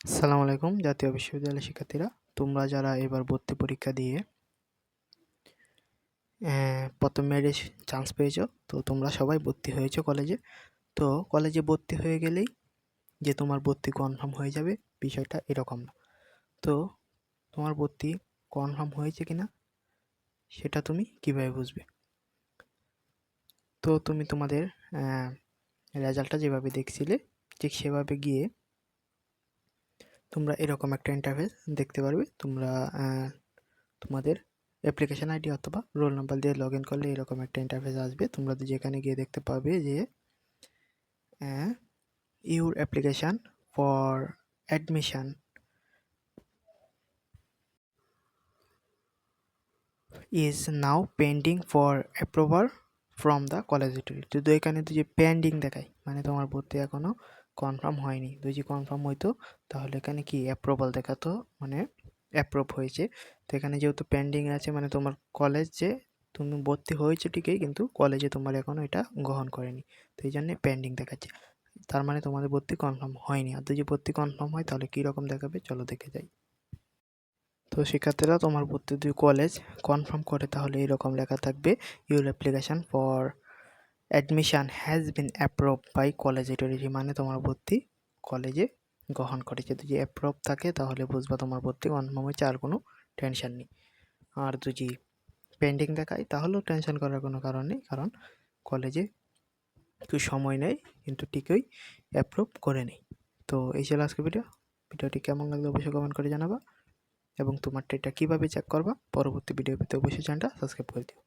আসসালামু আলাইকুম জাতীয় বিশ্ববিদ্যালয়ের শিক্ষার্থীরা, তোমরা যারা এবার ভর্তি পরীক্ষা দিয়ে প্রথম মেয়াদে চান্স পেয়েছো, তো তোমরা সবাই ভর্তি হয়েছো কলেজে। তো কলেজে ভর্তি হয়ে গেলেই যে তোমার ভর্তি কনফার্ম হয়ে যাবে, বিষয়টা এরকম না। তো তোমার ভর্তি কনফার্ম হয়েছে কিনা সেটা তুমি কিভাবে বুঝবে? তো তুমি তোমাদের রেজাল্টটা যেভাবে দেখছিলে ঠিক সেভাবে গিয়ে তোমরা এরকম একটা ইন্টারফেস দেখতে পারবে। তোমরা তোমাদের অ্যাপ্লিকেশন আইডি অথবা রোল নাম্বার দিয়ে লগ ইন করলে এরকম একটা ইন্টারফেস আসবে। তোমরা যেখানে গিয়ে দেখতে পাবে যে your application for admission is now pending for approval from the college authority. তো এখানে যে পেন্ডিং দেখায়, মানে তোমার ভর্তি এখনও কনফার্ম হয়নি। যদি কনফার্ম হইতো তাহলে এখানে কি অ্যাপ্রুভাল দেখাতো, মানে অ্যাপ্রুভ হয়েছে। তো এখানে যেহেতু পেন্ডিং আছে, মানে তোমার কলেজে তুমি ভর্তি হয়েছে ঠিকই, কিন্তু কলেজে তোমার এখনও এটা গ্রহণ করেনি, তো এই জন্যে পেন্ডিং দেখাচ্ছে। তার মানে তোমাদের ভর্তি কনফার্ম হয়নি। আর যদি ভর্তি কনফার্ম হয় তাহলে কীরকম দেখাবে, চলো দেখে যাই। তো শিক্ষার্থীরা, তোমার ভর্তি যদি কলেজ কনফার্ম করে তাহলে এরকম লেখা থাকবে, your application for admission has been approve by college authority, মানে তোমার ভর্তি কলেজে গ্রহণ করেছে। যদি অ্যাপ্রুভ থাকে তাহলে বুঝবা তোমার ভর্তি কনফার্ম হয়েছে, আর কোনো টেনশন নেই। আর যদি পেন্ডিং দেখায় তাহলেও টেনশন করার কোনো কারণ নেই, কারণ কলেজে একটু সময় নেয় কিন্তু ঠিকই অ্যাপ্রুভ করে নেই। তো এই ছিল আজকের ভিডিওটি কেমন লাগলো অবশ্যই কমেন্ট করে জানাবা, এবং তোমারটা এটা কীভাবে চেক করবা পরবর্তী ভিডিও পেতে অবশ্যই চ্যানেলটা সাবস্ক্রাইব করে দিও।